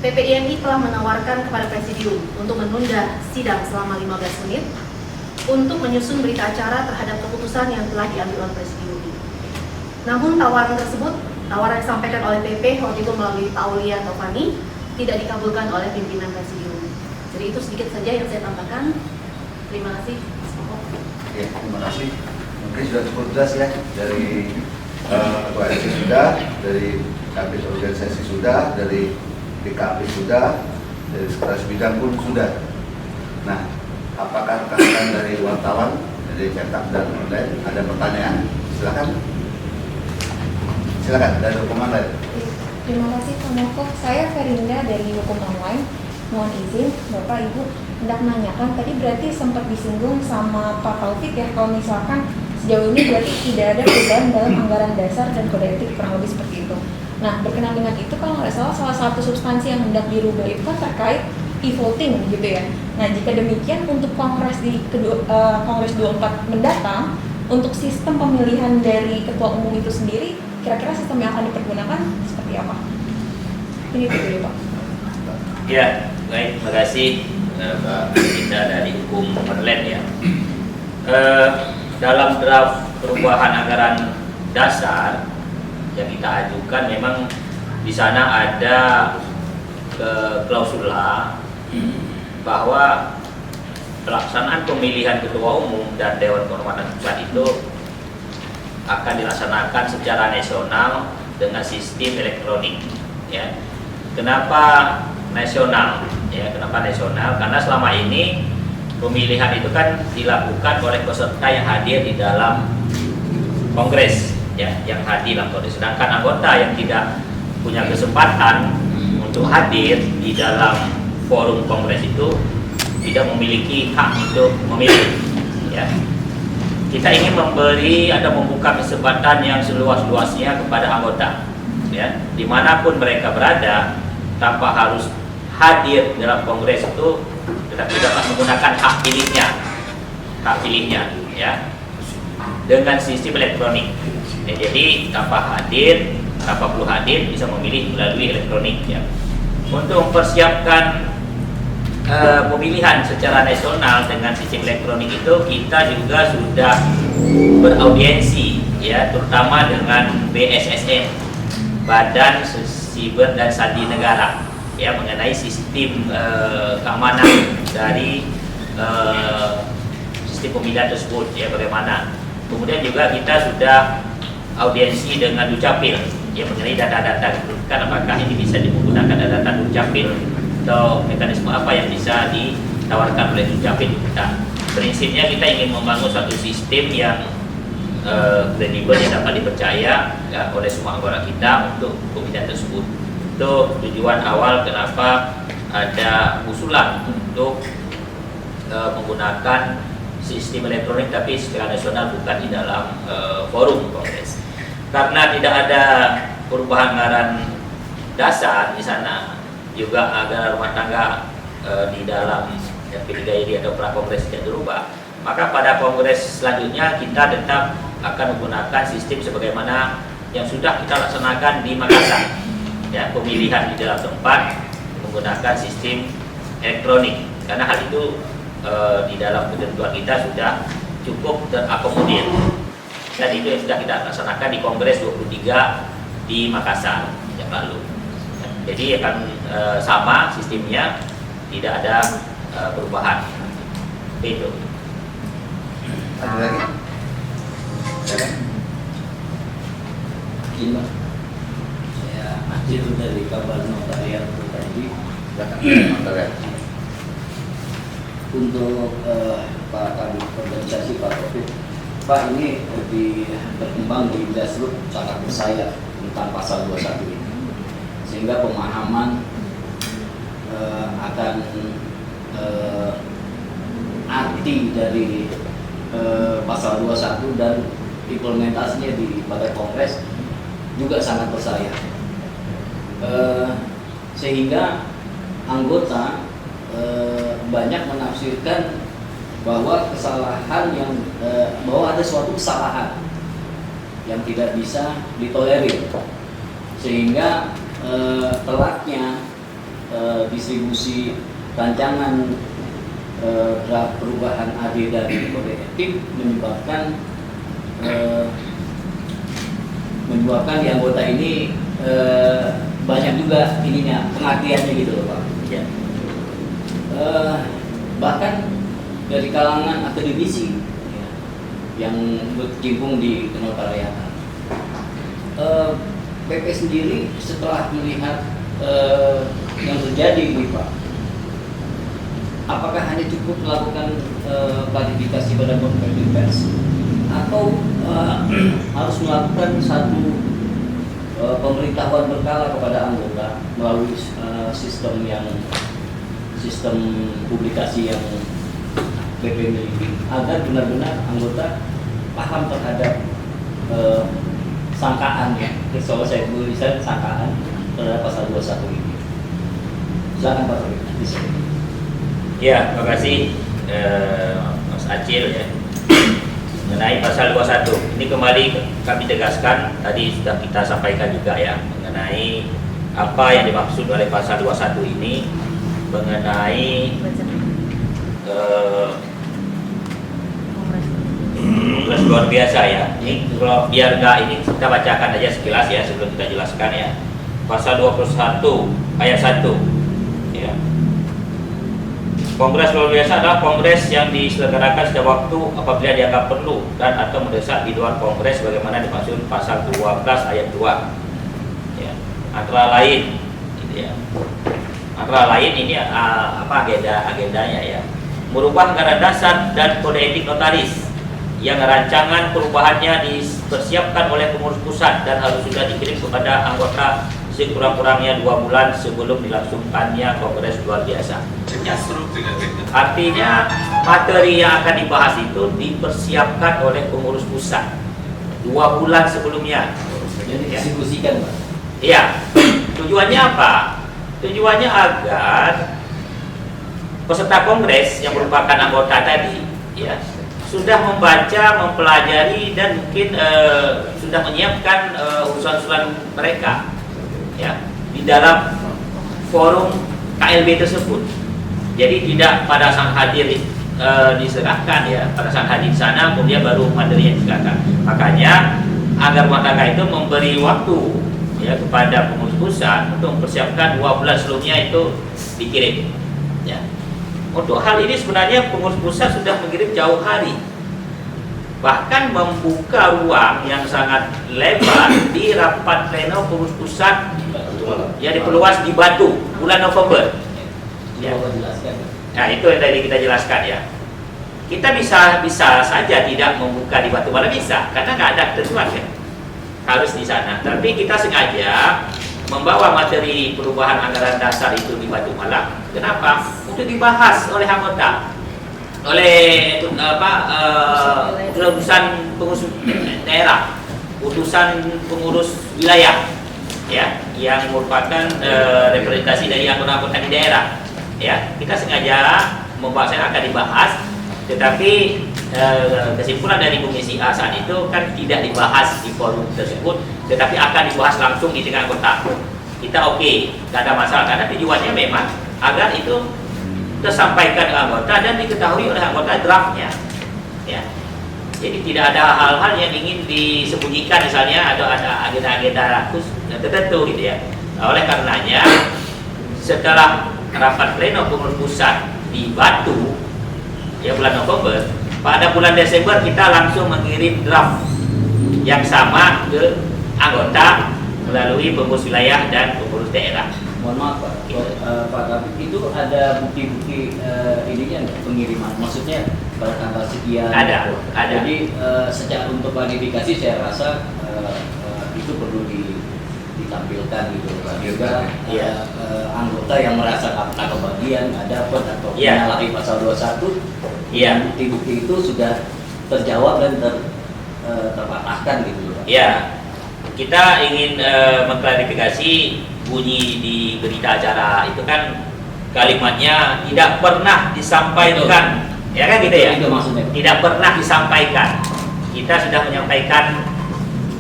PPIMI telah menawarkan kepada Presidium untuk menunda sidang selama 15 menit untuk menyusun berita acara terhadap keputusan yang telah diambil oleh Presidium. Namun tawaran tersebut, tawaran yang disampaikan oleh PP waktu itu melalui Pak Aulia atau Fani, tidak dikabulkan oleh pimpinan Presidium. Jadi itu sedikit saja yang saya tambahkan. Terima kasih. Oke, terima kasih. Mungkin sudah cukup jelas ya, dari Ketua RC sudah, dari Kabit Organisasi sudah, dari DKP sudah, dari Sekretaris Bidang pun sudah. Nah, apakah rekan-rekan dari wartawan, dari cetak dan online ada pertanyaan? Silakan. Silakan dari hukum online. Terima kasih Pak Moko. Saya Ferinda dari Hukum Online. Mohon izin Bapak Ibu hendak menanyakan, tadi berarti sempat disinggung sama Pak Taufik ya, kalau misalkan sejauh ini berarti tidak ada perubahan dalam anggaran dasar dan kode etik, kurang lebih seperti itu. Nah, berkenaan dengan itu kalau nggak salah satu substansi yang hendak dirubah itu kan terkait e-voting gitu ya. Nah, jika demikian untuk Kongres Kongres 24 mendatang, untuk sistem pemilihan dari ketua umum itu sendiri, kira-kira sistem yang akan dipergunakan seperti apa? Ini dulu Pak. Ya, baik, terima kasih Mbak Linda dari Hukum Online ya. Dalam draft perubahan anggaran dasar yang kita ajukan memang di sana ada klausula bahwa pelaksanaan pemilihan ketua umum dan Dewan Kehormatan Pusat itu akan dilaksanakan secara nasional dengan sistem elektronik ya. Kenapa nasional? Ya, kenapa nasional? Karena selama ini pemilihan itu kan dilakukan oleh peserta yang hadir di dalam kongres, ya, yang hadir dalam kongres. Sedangkan anggota yang tidak punya kesempatan untuk hadir di dalam forum kongres itu tidak memiliki hak untuk memilih. Ya. Kita ingin membuka kesempatan yang seluas-luasnya kepada anggota, ya, dimanapun mereka berada, tanpa harus hadir dalam kongres itu, tetapi dapat menggunakan hak pilihnya, ya, dengan sistem elektronik. Ya, jadi tanpa perlu hadir bisa memilih melalui elektronik. Ya. Untuk mempersiapkan pemilihan secara nasional dengan sistem elektronik itu, kita juga sudah beraudiensi, ya, terutama dengan BSSN, Badan Siber dan Sandi Negara, ya, mengenai sistem keamanan dari sistem pemilihan tersebut, ya, bagaimana. Kemudian juga kita sudah audiensi dengan Dukcapil, ya, mengenai data-data kan apakah ini bisa menggunakan data-data Dukcapil atau mekanisme apa yang bisa ditawarkan oleh Dukcapil kita. Prinsipnya kita ingin membangun suatu sistem yang kredibel yang dapat dipercaya ya, oleh semua anggota kita untuk pemilihan tersebut. Itu tujuan awal kenapa ada usulan untuk menggunakan sistem elektronik tapi secara nasional, bukan di dalam forum kongres. Karena tidak ada perubahan anggaran dasar di sana, juga anggaran rumah tangga di dalam P3ID atau pra-kongres tidak berubah, maka pada kongres selanjutnya kita tetap akan menggunakan sistem sebagaimana yang sudah kita laksanakan di Makassar. Ya, pemilihan di dalam tempat menggunakan sistem elektronik, karena hal itu di dalam ketentuan kita sudah cukup terakomodir, dan itu yang sudah kita laksanakan di Kongres 23 di Makassar yang lalu. Jadi akan sama sistemnya, tidak ada perubahan. Itu. Ada lagi? Gini Pak, saya Acil dari kabar notariat tadi. Untuk Pak Kadif Organisasi Pak Taufik, Pak, ini lebih berkembang di grassroots sangat bersayap tentang pasal 21 ini, sehingga pemahaman akan arti dari pasal 21 dan implementasinya pada kongres juga sangat bersayap, sehingga anggota banyak menafsirkan bahwa kesalahan bahwa ada suatu kesalahan yang tidak bisa ditolerir, sehingga telatnya distribusi rancangan draft perubahan AD dari kode etik menyebabkan di anggota ini banyak juga pengertiannya gitu loh Pak. Ya. Bahkan dari kalangan akademisi yang berkecimpung di kenotariatan, PP sendiri setelah melihat yang terjadi ini Pak, apakah hanya cukup melakukan klarifikasi pada konferensi pers, atau harus melakukan satu pemberitahuan berkala kepada anggota melalui sistem publikasi yang BP miliki, agar benar-benar anggota paham terhadap sangkaan ya, soal saya tulisan sangkaan terhadap pasal 21 ini. Silakan Pak Taufik. Ya, terima kasih Mas Acil ya. Mengenai pasal 21 ini kembali kami tegaskan, tadi sudah kita sampaikan juga ya, mengenai apa yang dimaksud oleh pasal 21 ini, mengenai kongres luar biasa ya. Ini kalau biar nggak ini kita bacakan aja sekilas ya sebelum kita jelaskan ya. Pasal 21 ayat 1 ya. Kongres luar biasa adalah kongres yang diselenggarakan setiap waktu apabila dianggap perlu dan atau mendesak di luar kongres sebagaimana dimaksud pasal 12 ayat 2. Ya. Antara lain gitu ya. Antara lain ini agendanya ya. Merubah anggaran dasar dan kode etik notaris yang rancangan perubahannya dipersiapkan oleh pengurus pusat dan harus sudah dikirim kepada anggota sekurang-kurangnya 2 bulan sebelum dilangsungkannya kongres luar biasa. Artinya materi yang akan dibahas itu dipersiapkan oleh pengurus pusat 2 bulan sebelumnya. Jadi distribusikan Pak. Iya. Tujuannya apa? Tujuannya agar peserta kongres yang merupakan anggota tadi ya sudah membaca, mempelajari dan mungkin sudah menyiapkan usulan-usulan mereka ya di dalam forum KLB tersebut. Jadi tidak pada saat hadir diserahkan ya, pada saat hadir di sana kemudian baru materinya diserahkan. Makanya agar rumah tangga itu memberi waktu ya kepada pengurus pusat untuk mempersiapkan 2 bulan sebelumnya itu dikirim ya. Untuk hal ini sebenarnya pengurus pusat sudah mengirim jauh hari, bahkan membuka ruang yang sangat lebar di rapat pleno pengurus pusat yang diperluas di Batu bulan November ya. Nah itu yang tadi kita jelaskan ya. kita bisa saja tidak membuka di Batu Malang, bisa, karena nggak ada ketentuan kan, harus di sana. Tapi kita sengaja membawa materi perubahan anggaran dasar itu di Batu Malang. Kenapa? Untuk dibahas oleh anggota, oleh utusan pengurus daerah, utusan pengurus wilayah, ya, yang merupakan representasi dari anggota-anggota di daerah. Ya, kita sengaja membawa, saya akan dibahas, tetapi kesimpulan dari Komisi A saat itu kan tidak dibahas di forum tersebut, tetapi akan dibahas langsung di tingkat anggota. Kita oke, tidak ada masalah, karena tujuannya memang agar itu tersampaikan ke anggota dan diketahui oleh anggota draftnya. Ya. Jadi tidak ada hal-hal yang ingin disembunyikan, misalnya atau ada agenda-agenda khusus tertentu gitu ya. Oleh karenanya, setelah rapat pleno pengurus pusat di Batu ya bulan November, pada bulan Desember kita langsung mengirim draft yang sama ke anggota melalui pengurus wilayah dan pengurus daerah. Mohon maaf Pak, Pak Kabit, itu ada bukti-bukti ininya nggak, pengiriman? Maksudnya pada tanggal sekian? Ada. Jadi secara untuk klarifikasi saya rasa itu perlu ditampilkan gitu Pak. Juga anggota yang merasa tak kebagian, ada apa atau menyalahi pasal 21, bukti-bukti itu sudah terjawab dan terpatahkan gitu Pak. Ya, kita ingin mengklarifikasi bunyi di berita acara itu kan kalimatnya tidak pernah disampaikan. Betul. Ya kan gitu ya? Itu maksudnya. Tidak pernah disampaikan. Kita sudah menyampaikan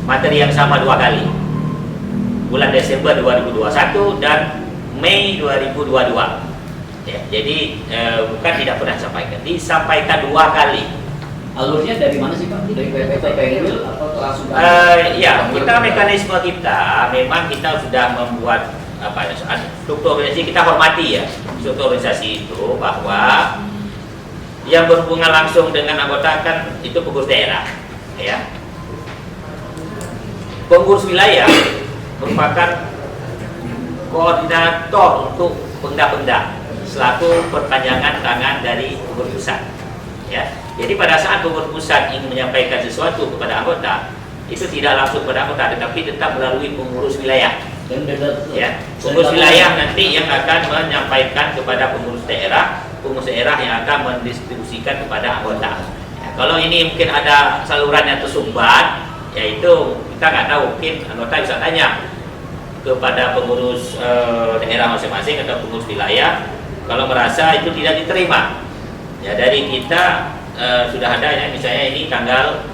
materi yang sama 2 kali. Bulan Desember 2021 dan Mei 2022. Ya, jadi bukan tidak pernah disampaikan. Disampaikan 2 kali. Alurnya dari mana sih Pak? Dari PP Penwil atau langsung? Ya, kita mekanisme kita memang kita sudah membuat struktur organisasi, kita hormati ya struktur organisasi itu, bahwa yang berhubungan langsung dengan anggota kan itu pengurus daerah, ya. Pengurus wilayah merupakan koordinator untuk pengda-pengda selaku perpanjangan tangan dari pengurus pusat, ya. Jadi pada saat pengurus pusat ingin menyampaikan sesuatu kepada anggota, itu tidak langsung kepada anggota, tetapi tetap melalui pengurus wilayah. Ya, pengurus wilayah nanti yang akan menyampaikan kepada pengurus daerah yang akan mendistribusikan kepada anggota. Ya, kalau ini mungkin ada saluran yang tersumbat, yaitu kita nggak tahu, mungkin anggota bisa tanya kepada pengurus daerah masing-masing atau pengurus wilayah kalau merasa itu tidak diterima. Ya, dari kita sudah ada ya, misalnya ini tanggal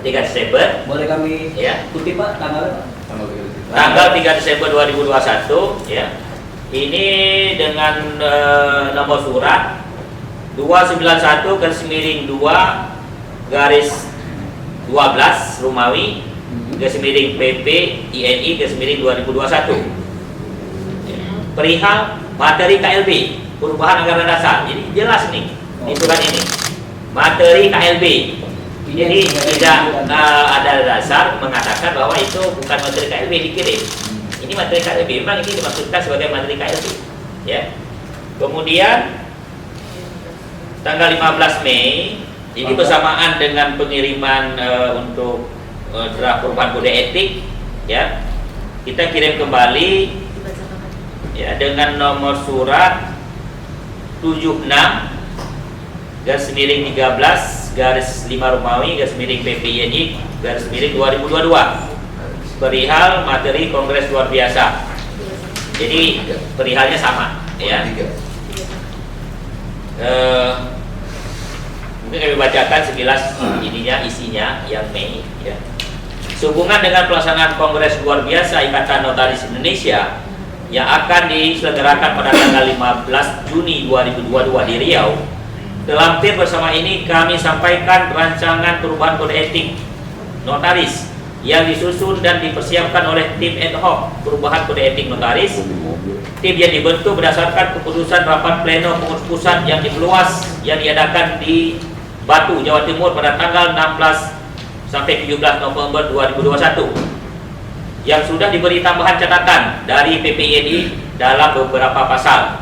3 Desember. Boleh kami kutip Pak tanggal? Tanggal 3 Desember 2021 ya. Ini dengan nomor surat 291/2 garis 12 Romawi /PP INI /2021. Perihal materi KLB, perubahan anggaran dasar. Jadi jelas nih di surat ini. Materi KLB. Jadi tidak ada dasar mengatakan bahwa itu bukan materi KLB dikirim. Ini materi KLB, memang ini dimaksudkan sebagai materi KLB. Ya. Kemudian tanggal 15 Mei, jadi bersamaan dengan pengiriman untuk draft perubahan kode etik, ya, kita kirim kembali ya dengan nomor surat 76/13 Romawi /PPINI /2022 perihal materi kongres luar biasa. Jadi perihalnya sama ya. Mungkin kami bacakan sekilas isinya yang Mei ya. Sehubungan dengan pelaksanaan kongres luar biasa Ikatan Notaris Indonesia yang akan diselenggarakan pada tanggal 15 Juni 2022 di Riau, terlampir bersama ini kami sampaikan rancangan perubahan kode etik notaris yang disusun dan dipersiapkan oleh tim ad hoc perubahan kode etik notaris. Tim yang dibentuk berdasarkan keputusan rapat pleno pengurus pusat yang diperluas yang diadakan di Batu, Jawa Timur pada tanggal 16 sampai 17 November 2021, yang sudah diberi tambahan catatan dari PPINI dalam beberapa pasal.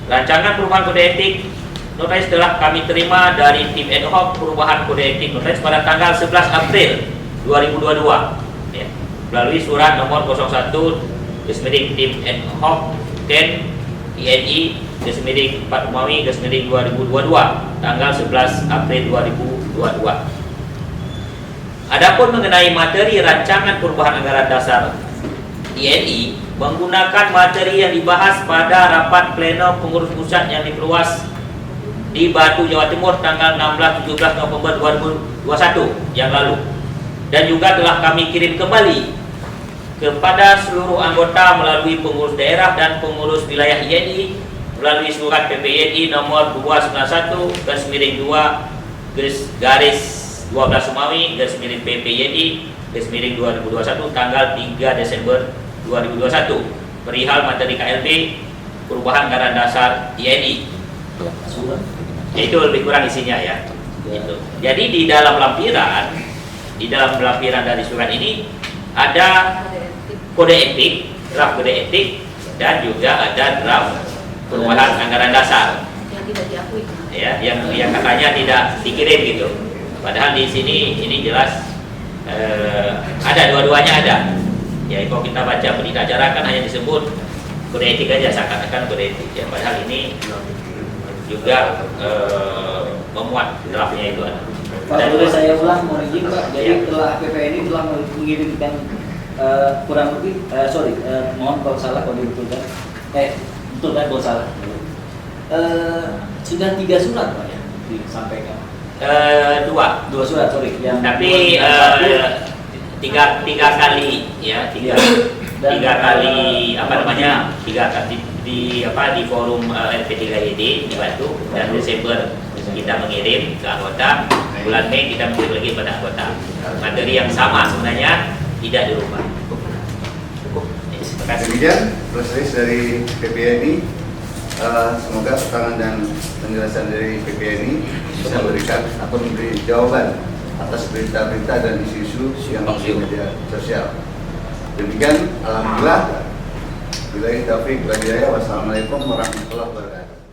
Rancangan perubahan kode etik notaris telah kami terima dari tim ad hoc perubahan kode etik notaris pada tanggal 11 April 2022 ya, melalui surat nomor 01 tim ad hoc Ken INI Pak Umawi 2022 tanggal 11 April 2022. Adapun mengenai materi rancangan perubahan anggaran dasar INI menggunakan materi yang dibahas pada rapat pleno pengurus pusat yang diperluas di Batu, Jawa Timur tanggal 16-17 November 2021 yang lalu, dan juga telah kami kirim kembali kepada seluruh anggota melalui pengurus daerah dan pengurus wilayah INI melalui surat PPINI nomor 291/2 12 Sumawi PPINI 2021 tanggal 3 Desember 2021 perihal materi KLB perubahan anggaran dasar INI. Itu lebih kurang isinya ya. Itu. Jadi di dalam lampiran dari surat ini ada kode etik, draft kode etik, dan juga ada draft perubahan anggaran dasar yang tidak diakui. Ya, yang katanya tidak dikirim gitu. Padahal di sini ini jelas ada, dua-duanya ada. Ya, kalau kita baca berita acara kan hanya disebut kode etik aja, seakan-akan kode etik. Ya, padahal ini juga memuat draftnya itu ada. Pak, boleh saya ulang, mohon izin Pak. Jadi telah PPNI telah mengirimkan kurang lebih, mohon kalau salah kalau dibetulkan, betul kan kalau salah. Sudah 3 surat Pak ya disampaikan. Dua surat, sorry. Yang tapi tiga kali ya, tiga kali apa namanya, tiga kali di forum LP3YD di Batu, dan Desember kita mengirim ke anggota, bulan Mei kita mengirim lagi pada anggota. Materi yang sama sebenarnya tidak dirubah. Terima kasih. Demikian proses dari PPINI. Semoga keterangan dan penjelasan dari PPINI bisa memberikan atau memberi jawaban atas berita-berita dan isu-isu yang di media sosial. Demikian, alhamdulillah. Billahi taufiq wal hidayah. Wassalamualaikum warahmatullahi wabarakatuh.